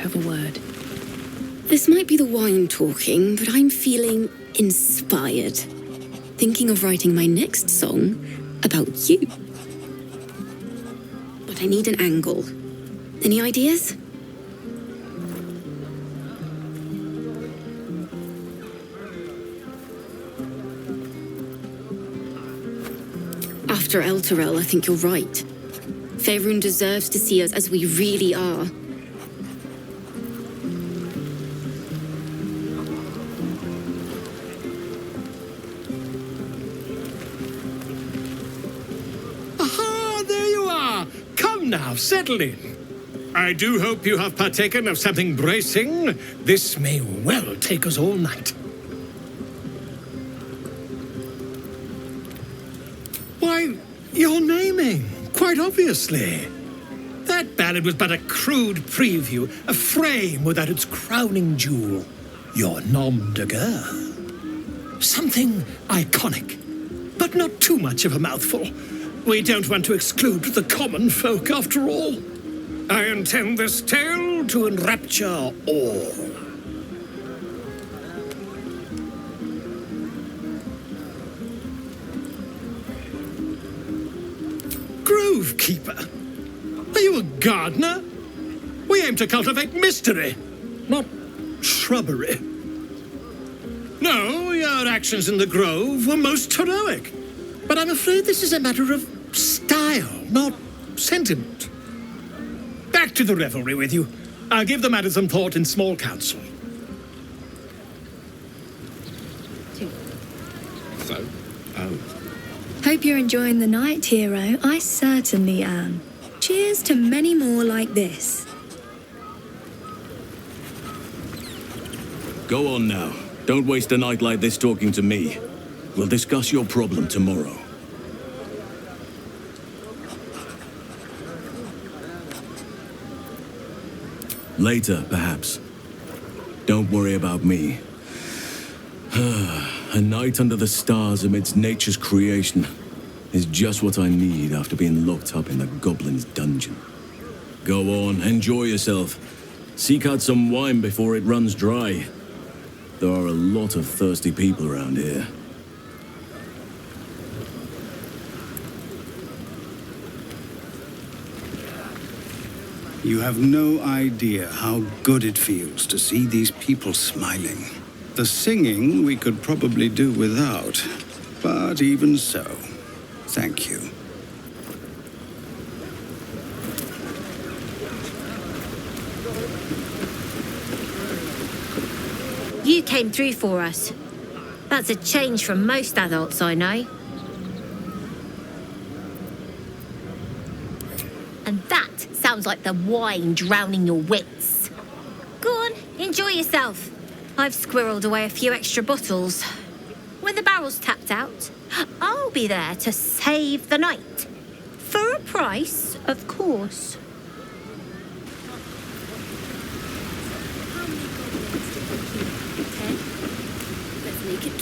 have a word. This might be the wine talking, but I'm feeling inspired. Thinking of writing my next song about you. But I need an angle. Any ideas? After Elturel, I think you're right. Faerun deserves to see us as we really are. Aha! There you are! Come now, settle in. I do hope you have partaken of something bracing. This may well take us all night. Why, you're naming, quite obviously. That ballad was but a crude preview, a frame without its crowning jewel. Your nom de guerre. Something iconic, but not too much of a mouthful. We don't want to exclude the common folk, after all. I intend this tale to enrapture all. Grovekeeper? Are you a gardener? We aim to cultivate mystery, not shrubbery. No, your actions in the grove were most heroic. But I'm afraid this is a matter of style, not sentiment. Back to the revelry with you. I'll give the matter some thought in small council. Hope you're enjoying the night, hero. I certainly am. Cheers to many more like this. Go on now. Don't waste a night like this talking to me. We'll discuss your problem tomorrow. Later, perhaps. Don't worry about me. A night under the stars amidst nature's creation is just what I need after being locked up in the goblin's dungeon. Go on, enjoy yourself. Seek out some wine before it runs dry. There are a lot of thirsty people around here. You have no idea how good it feels to see these people smiling. The singing we could probably do without, but even so, thank you. You came through for us. That's a change from most adults I know. And that sounds like the wine drowning your wits. Go on, enjoy yourself. I've squirreled away a few extra bottles. When the barrel's tapped out, I'll be there to save the night. For a price, of course. Let's make it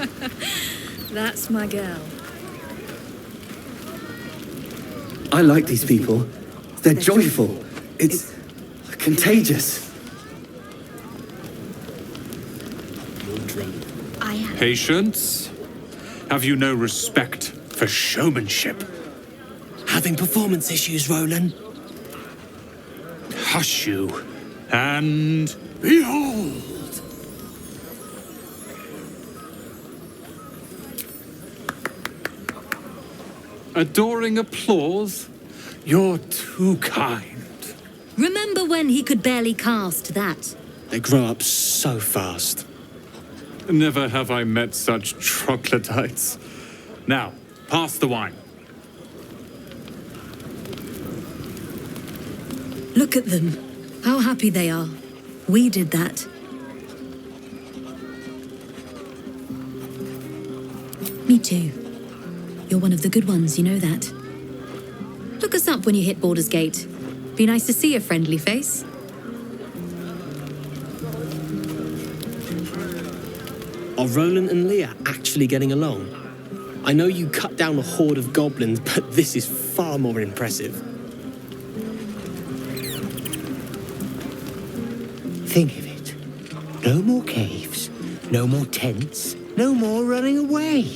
20. That's my girl. I like these people. They're joyful. It's contagious. I am. Patience? Have you no respect for showmanship? Having performance issues, Roland? Hush you, and behold! Adoring applause? You're too kind. Remember when he could barely cast that? They grow up so fast. Never have I met such troglodytes. Now, pass the wine. Look at them. How happy they are. We did that. Me too. You're one of the good ones, you know that. Look us up when you hit Baldur's Gate. Be nice to see a friendly face. Are Roland and Leah actually getting along? I know you cut down a horde of goblins, but this is far more impressive. Think of it. No more caves, no more tents, no more running away.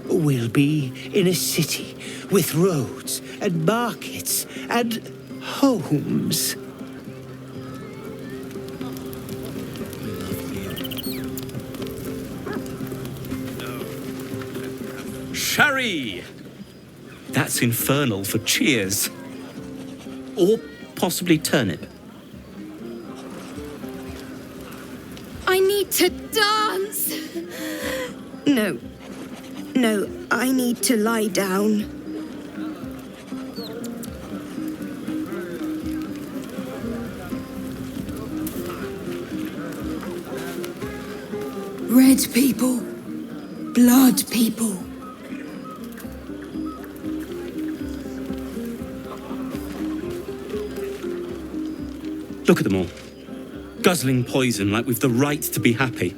We'll be in a city with roads and markets and homes. Sherry! That's infernal for cheers. Or possibly turnip. I need to dance! No. No, I need to lie down. Red people. Blood people. Look at them all. Guzzling poison like we've the right to be happy.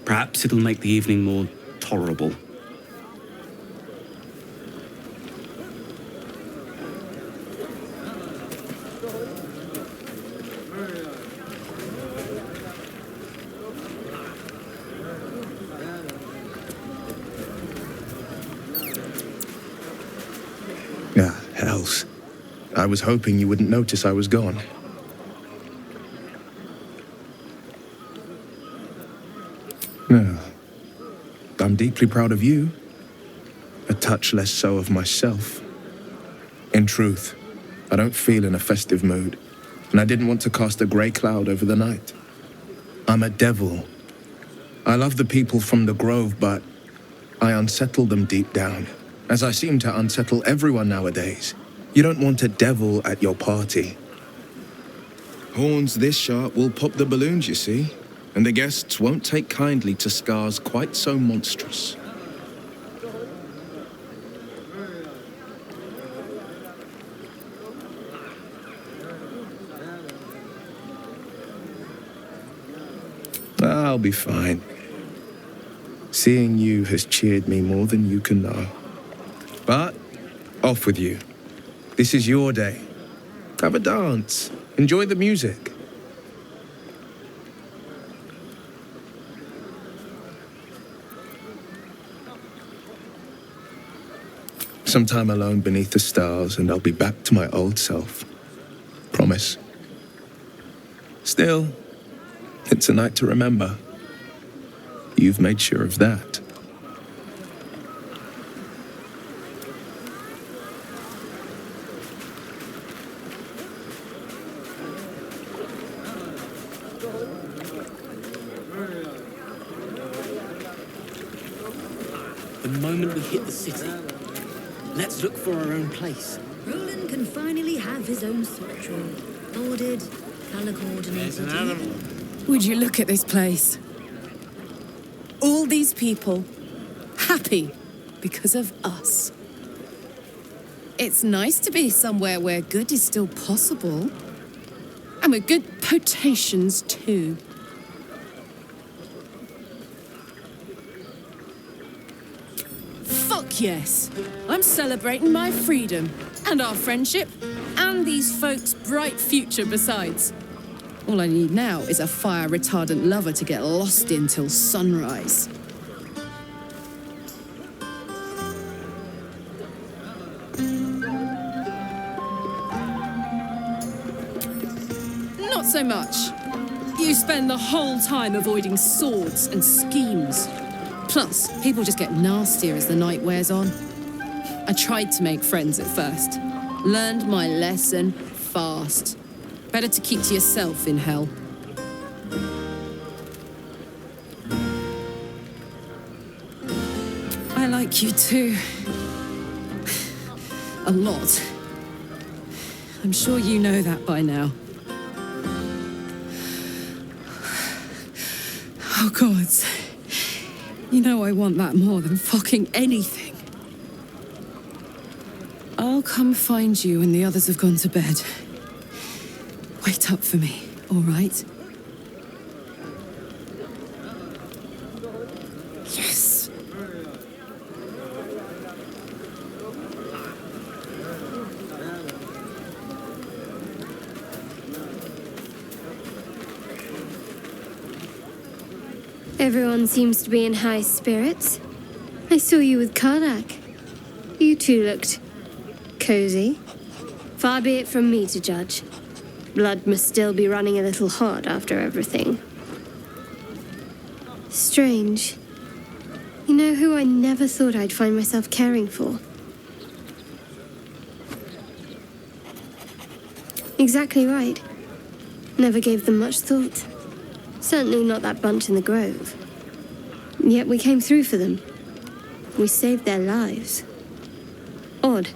Perhaps it'll make the evening more tolerable. Ah, hells. I was hoping you wouldn't notice I was gone. No. I'm deeply proud of you. A touch less so of myself. In truth, I don't feel in a festive mood, and I didn't want to cast a grey cloud over the night. I'm a devil. I love the people from the Grove, but I unsettle them deep down, as I seem to unsettle everyone nowadays. You don't want a devil at your party. Horns this sharp will pop the balloons, you see, and the guests won't take kindly to scars quite so monstrous. I'll be fine. Seeing you has cheered me more than you can know. But, off with you. This is your day. Have a dance. Enjoy the music. Some time alone beneath the stars, and I'll be back to my old self. Promise. Still, it's a night to remember. You've made sure of that. The moment we hit the city, let's look for our own place. Roland can finally have his own sock drawer. Ordered, colour coordinated. Would you look at this place? All these people happy because of us. It's nice to be somewhere where good is still possible. And with good potations too. Fuck yes. I'm celebrating my freedom and our friendship and these folks' bright future besides. All I need now is a fire-retardant lover to get lost in till sunrise. Not so much. You spend the whole time avoiding swords and schemes. Plus, people just get nastier as the night wears on. I tried to make friends at first. Learned my lesson fast. Better to keep to yourself in hell. I like you too. A lot. I'm sure you know that by now. Oh, gods. You know I want that more than fucking anything. I'll come find you when the others have gone to bed. Wait up for me, all right? Yes. Everyone seems to be in high spirits. I saw you with Karlak. You two looked cozy. Far be it from me to judge. Blood must still be running a little hot after everything. Strange. You know who I never thought I'd find myself caring for? Exactly right. Never gave them much thought. Certainly not that bunch in the grove. Yet we came through for them. We saved their lives. Odd.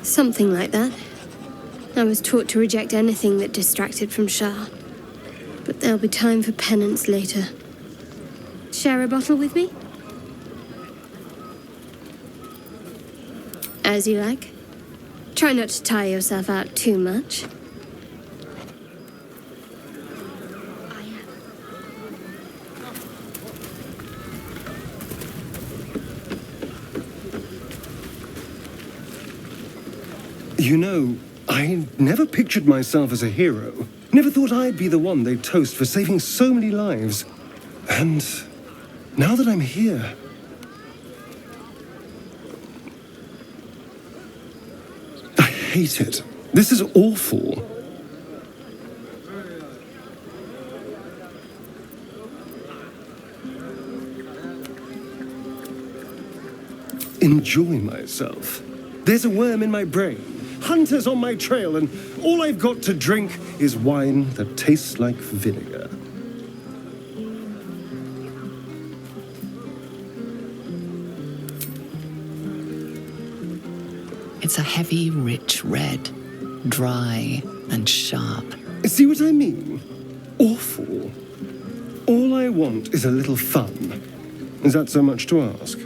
Something like that. I was taught to reject anything that distracted from Shah. But there'll be time for penance later. Share a bottle with me? As you like. Try not to tire yourself out too much. You know, I never pictured myself as a hero. Never thought I'd be the one they'd toast for saving so many lives. And now that I'm here, I hate it. This is awful. Enjoy myself. There's a worm in my brain. Hunters on my trail, and all I've got to drink is wine that tastes like vinegar. It's a heavy, rich red, dry and sharp. See what I mean? Awful. All I want is a little fun. Is that so much to ask?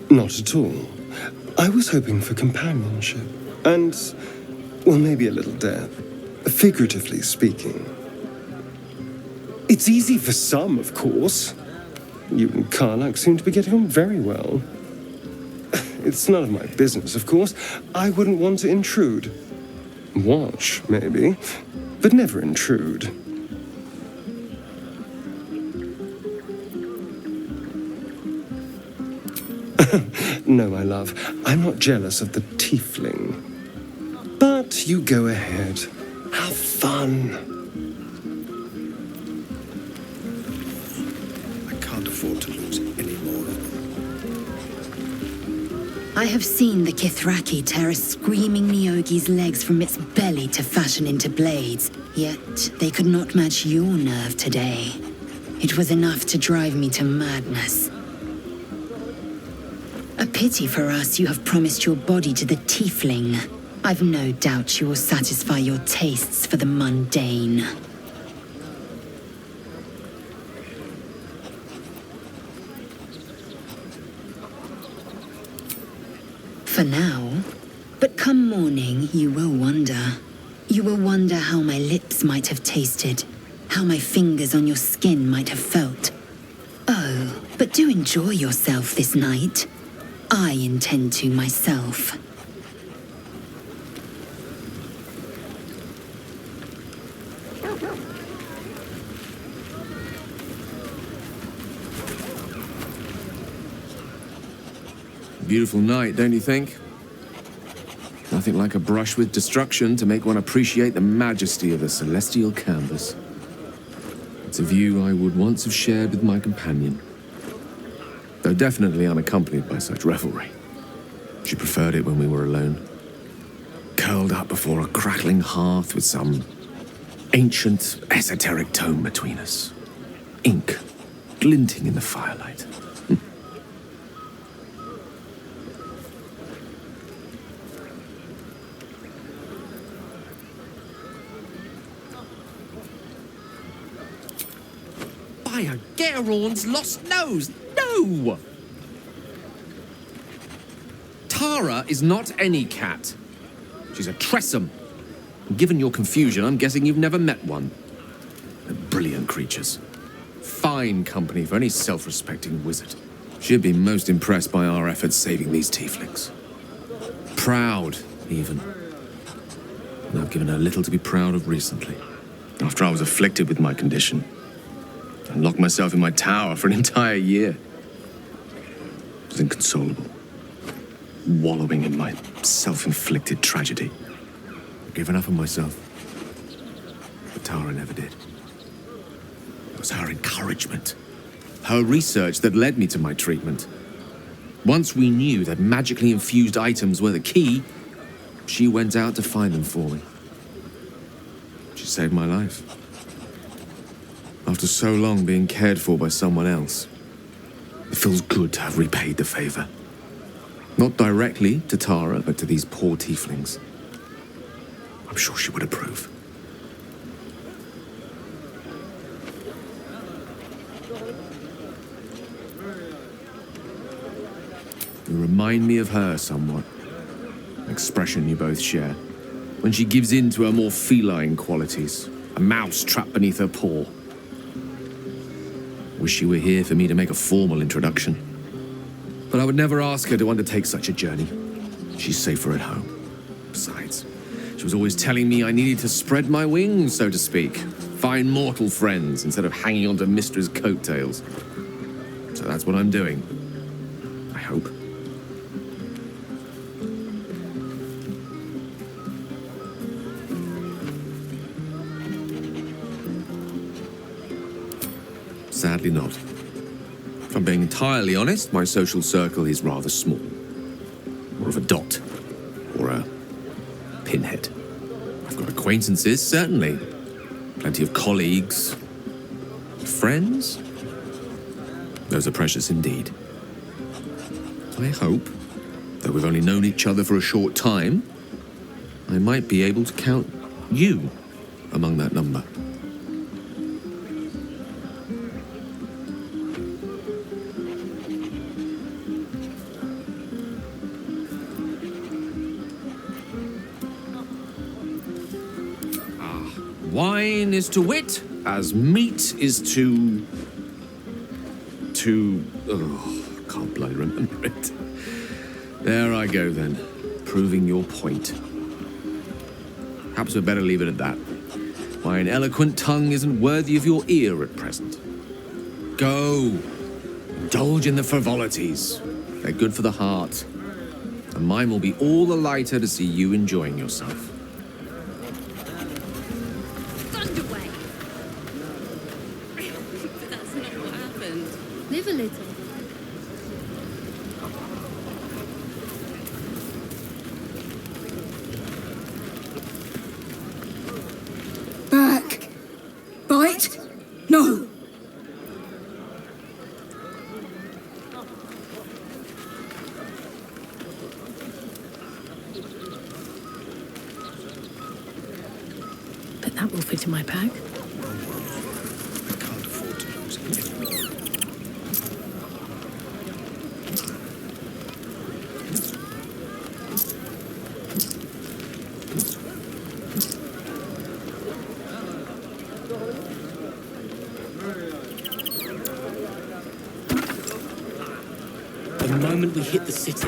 Not at all. I was hoping for companionship. And, well, maybe a little death. Figuratively speaking. It's easy for some, of course. You and Karlak seem to be getting on very well. It's none of my business, of course. I wouldn't want to intrude. Watch, maybe, but never intrude. No, my love, I'm not jealous of the tiefling. But you go ahead. Have fun. I can't afford to lose any more of them. I have seen the Kithraki tear a screaming Neogi's legs from its belly to fashion into blades, yet they could not match your nerve today. It was enough to drive me to madness. A pity for us you have promised your body to the tiefling. I've no doubt you will satisfy your tastes for the mundane. For now, but come morning you will wonder. You will wonder how my lips might have tasted, how my fingers on your skin might have felt. Oh, but do enjoy yourself this night. I intend to myself. Beautiful night, don't you think? Nothing like a brush with destruction to make one appreciate the majesty of the celestial canvas. It's a view I would once have shared with my companion, though definitely unaccompanied by such revelry. She preferred it when we were alone, curled up before a crackling hearth with some ancient, esoteric tome between us, ink glinting in the firelight. Sire, Geraorn's lost nose! No! Tara is not any cat. She's a Tressum. Given your confusion, I'm guessing you've never met one. They're brilliant creatures. Fine company for any self-respecting wizard. She'd be most impressed by our efforts saving these tieflings. Proud, even. And I've given her little to be proud of recently. After I was afflicted with my condition, and locked myself in my tower for an entire year. I was inconsolable, wallowing in my self-inflicted tragedy. I've given up on myself. But Tara never did. It was her encouragement, her research that led me to my treatment. Once we knew that magically infused items were the key, she went out to find them for me. She saved my life. After so long being cared for by someone else, it feels good to have repaid the favor. Not directly to Tara, but to these poor tieflings. I'm sure she would approve. You remind me of her somewhat. An expression you both share. When she gives in to her more feline qualities. A mouse trapped beneath her paw. Wish she were here for me to make a formal introduction. But I would never ask her to undertake such a journey. She's safer at home. Besides, she was always telling me I needed to spread my wings, so to speak. Find mortal friends instead of hanging onto Mistra's coattails. So that's what I'm doing. I hope. Sadly not. If I'm being entirely honest, my social circle is rather small. More of a dot. Or a pinhead. I've got acquaintances, certainly. Plenty of colleagues. Friends? Those are precious indeed. I hope, though we've only known each other for a short time, I might be able to count you among that number. Wine is to wit, as meat is to... can't bloody remember it. There I go then, proving your point. Perhaps we'd better leave it at that. My eloquent tongue isn't worthy of your ear at present. Go, indulge in the frivolities. They're good for the heart. And mine will be all the lighter to see you enjoying yourself. Live a little. Back. Bite? No. But that will fit in my pack. The moment we hit the city,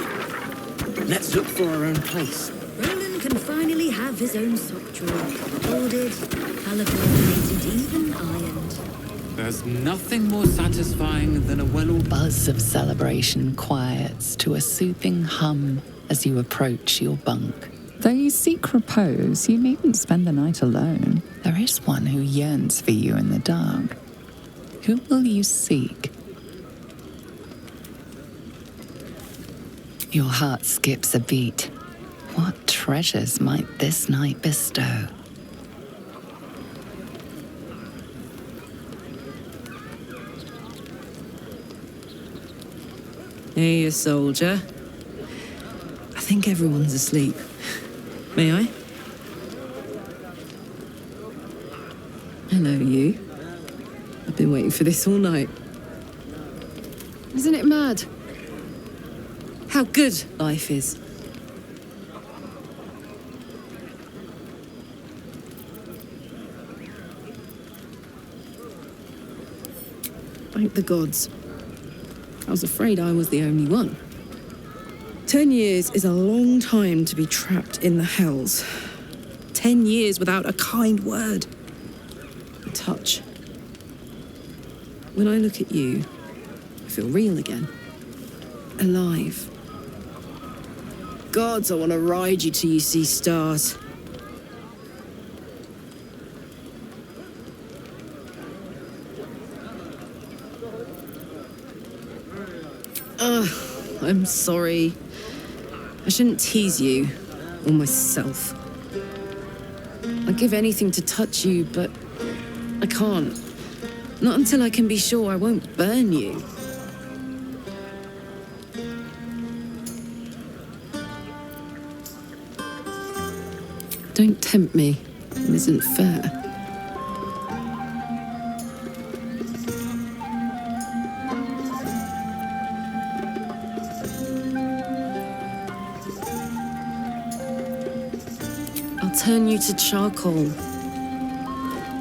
let's look for our own place. Roland can finally have his own sock drawer. Ordered, colour-coordinated, even ironed. There's nothing more satisfying than a buzz of celebration quiets to a soothing hum as you approach your bunk. Though you seek repose, you needn't spend the night alone. There is one who yearns for you in the dark. Who will you seek? Your heart skips a beat. What treasures might this night bestow? Hey, you soldier. I think everyone's asleep. May I? Hello, you. A Been waiting for this all night. Isn't it mad? How good life is. Thank the gods. I was afraid I was the only one. 10 years is a long time to be trapped in the hells. 10 years without a kind word. A touch. When I look at you, I feel real again. Alive. Gods, I want to ride you till you see stars. I'm sorry. I shouldn't tease you, or myself. I'd give anything to touch you, but I can't. Not until I can be sure I won't burn you. Don't tempt me. It isn't fair. I'll turn you to charcoal.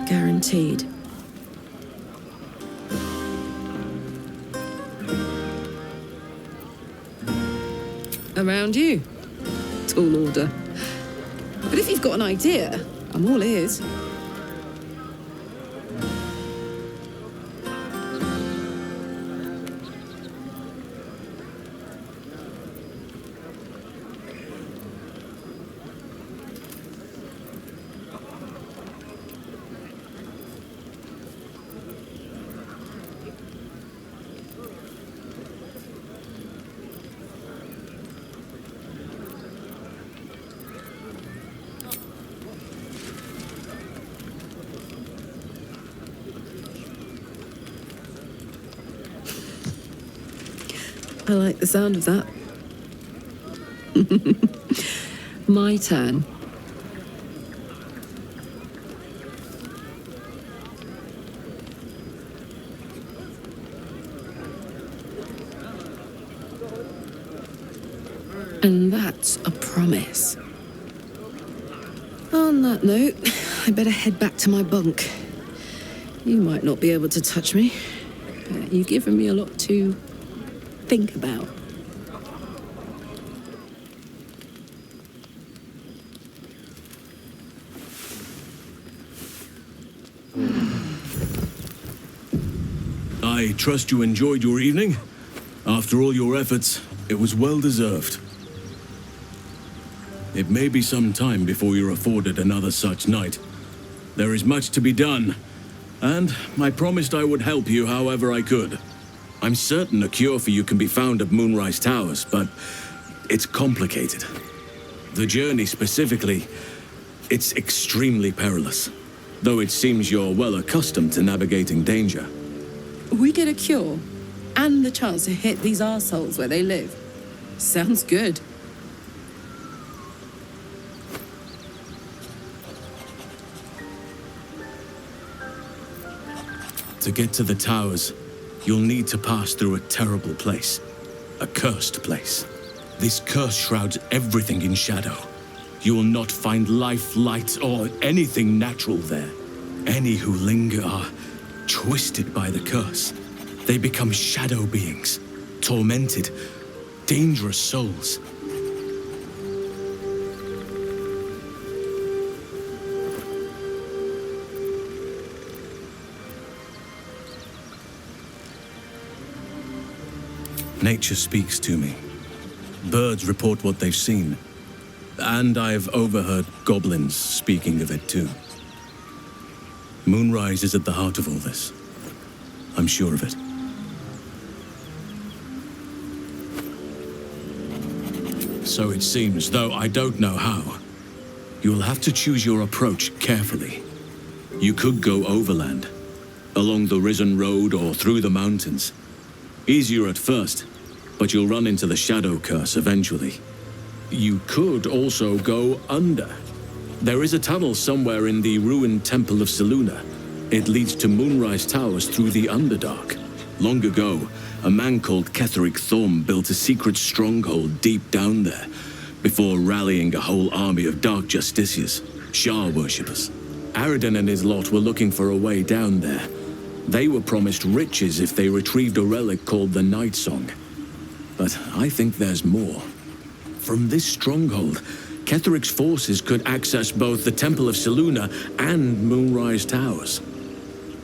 Guaranteed. Around you. Tall order. But if you've got an idea, I'm all ears. I like the sound of that. My turn. And that's a promise. On that note, I better head back to my bunk. You might not be able to touch me. You've given me a lot to think about. I trust you enjoyed your evening. After all your efforts, it was well deserved. It may be some time before you're afforded another such night. There is much to be done, and I promised I would help you however I could. I'm certain a cure for you can be found at Moonrise Towers, but it's complicated. The journey specifically, it's extremely perilous, though it seems you're well accustomed to navigating danger. We get a cure and the chance to hit these arseholes where they live. Sounds good. To get to the towers, you'll need to pass through a terrible place. A cursed place. This curse shrouds everything in shadow. You will not find life, light, or anything natural there. Any who linger are twisted by the curse. They become shadow beings, tormented, dangerous souls. Nature speaks to me. Birds report what they've seen. And I've overheard goblins speaking of it too. Moonrise is at the heart of all this. I'm sure of it. So it seems, though I don't know how. You'll have to choose your approach carefully. You could go overland, along the Risen Road or through the mountains. Easier at first, but you'll run into the shadow curse eventually. You could also go under. There is a tunnel somewhere in the ruined Temple of Seluna. It leads to Moonrise Towers through the Underdark. Long ago, a man called Ketheric Thorm built a secret stronghold deep down there, before rallying a whole army of Dark Justiciars, Shah worshippers. Aradin and his lot were looking for a way down there. They were promised riches if they retrieved a relic called the Night Song. But I think there's more. From this stronghold, Ketheric's forces could access both the Temple of Selûne and Moonrise Towers.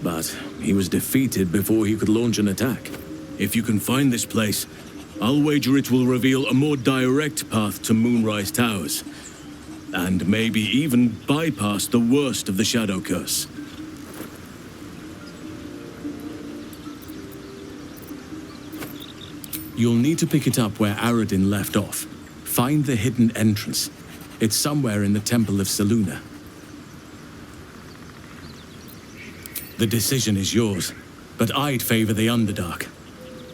But he was defeated before he could launch an attack. If you can find this place, I'll wager it will reveal a more direct path to Moonrise Towers. And maybe even bypass the worst of the Shadow Curse. You'll need to pick it up where Aradin left off. Find the hidden entrance. It's somewhere in the Temple of Selûne. The decision is yours, but I'd favor the Underdark.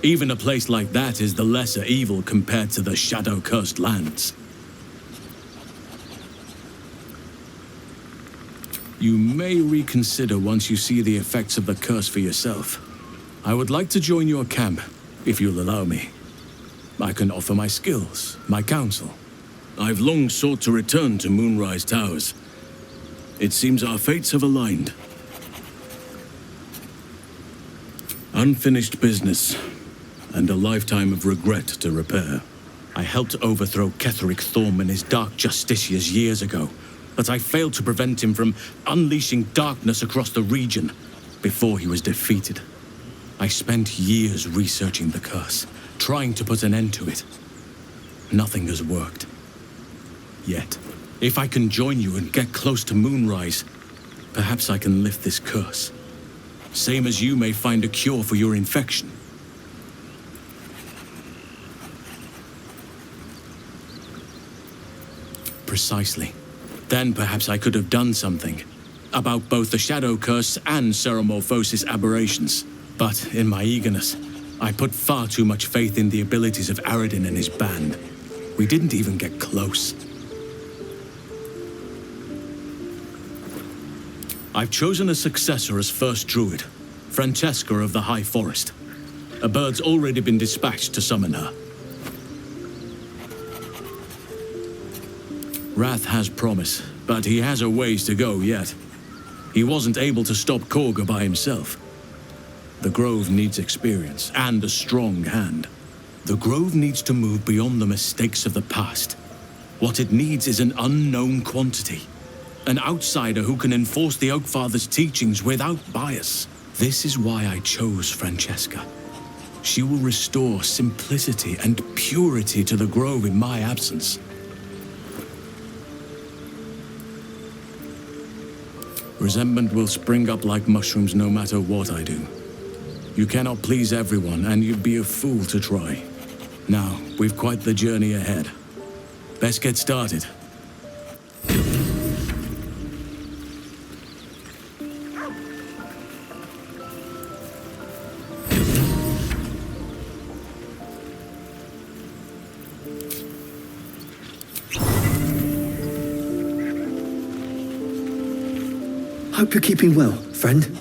Even a place like that is the lesser evil compared to the shadow-cursed lands. You may reconsider once you see the effects of the curse for yourself. I would like to join your camp, if you'll allow me. I can offer my skills, my counsel. I've long sought to return to Moonrise Towers. It seems our fates have aligned. Unfinished business, and a lifetime of regret to repair. I helped overthrow Ketheric Thorm and his Dark Justiciars years ago, but I failed to prevent him from unleashing darkness across the region before he was defeated. I spent years researching the curse, trying to put an end to it. Nothing has worked. Yet, if I can join you and get close to Moonrise, perhaps I can lift this curse. Same as you may find a cure for your infection. Precisely. Then perhaps I could have done something about both the Shadow Curse and Ceremorphosis aberrations. But in my eagerness, I put far too much faith in the abilities of Aradin and his band. We didn't even get close. I've chosen a successor as first druid, Francesca of the High Forest. A bird's already been dispatched to summon her. Wrath has promise, but he has a ways to go yet. He wasn't able to stop Korga by himself. The Grove needs experience and a strong hand. The Grove needs to move beyond the mistakes of the past. What it needs is an unknown quantity. An outsider who can enforce the Oakfather's teachings without bias. This is why I chose Francesca. She will restore simplicity and purity to the Grove in my absence. Resentment will spring up like mushrooms no matter what I do. You cannot please everyone, and you'd be a fool to try. Now, we've quite the journey ahead. Best get started. Hope you're keeping well, friend.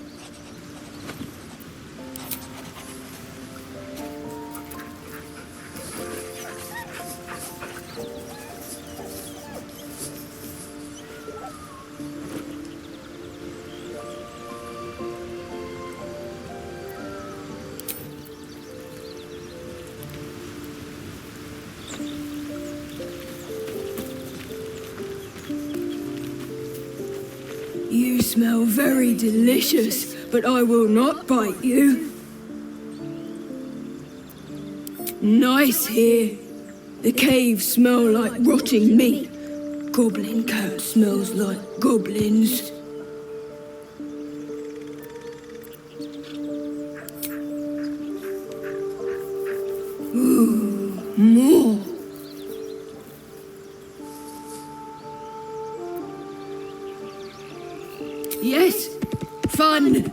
You smell very delicious, but I will not bite you. Nice here. The caves smell like rotting meat. Goblin cat smells like goblins. Ooh, more. Yes, fun.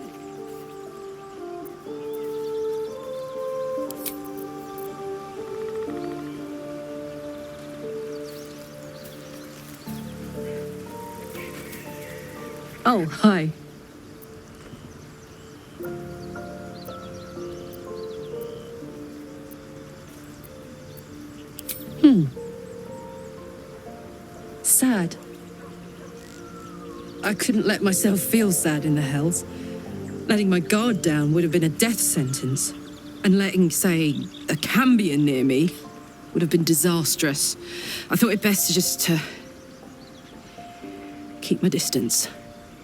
Oh, hi. sad. I couldn't let myself feel sad in the hells. Letting my guard down would have been a death sentence. And letting, say, a Cambion near me would have been disastrous. I thought it best to keep my distance.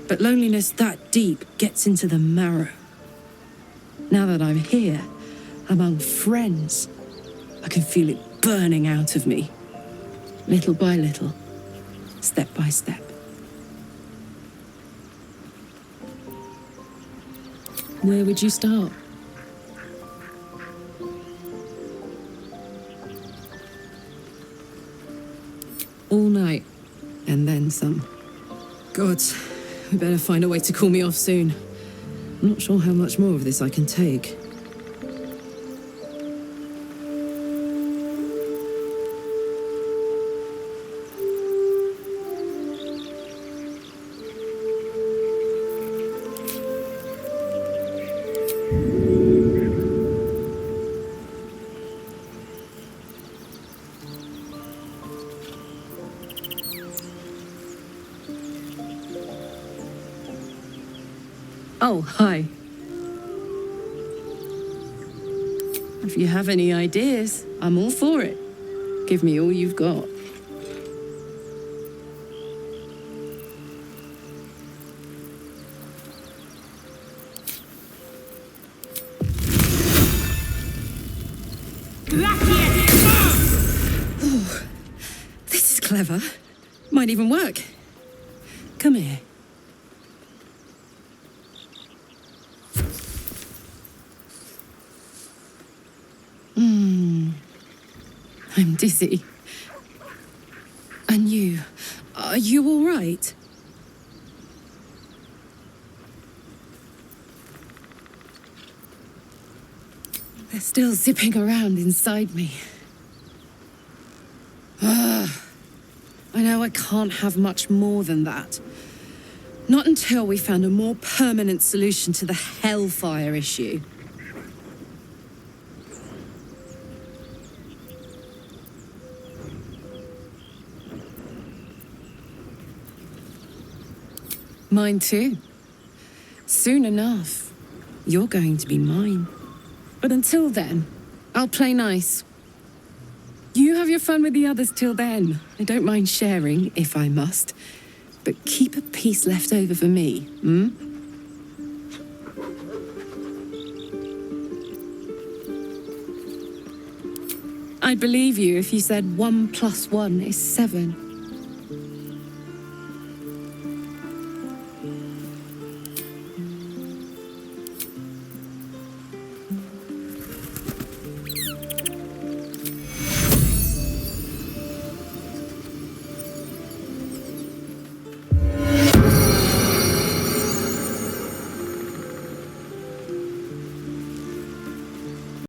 But loneliness that deep gets into the marrow. Now that I'm here, among friends, I can feel it burning out of me. Little by little, step by step. Where would you start? All night, and then some. Gods, we better find a way to cool me off soon. I'm not sure how much more of this I can take. Oh, hi. If you have any ideas, I'm all for it. Give me all you've got. Oh, this is clever. Might even work. Come here. I'm dizzy. And you? Are you all right? They're still zipping around inside me. I know I can't have much more than that. Not until we found a more permanent solution to the hellfire issue. Mine too. Soon enough, you're going to be mine. But until then, I'll play nice. You have your fun with the others till then. I don't mind sharing, if I must. But keep a piece left over for me, hmm? I'd believe you if you said 1 + 1 is 7.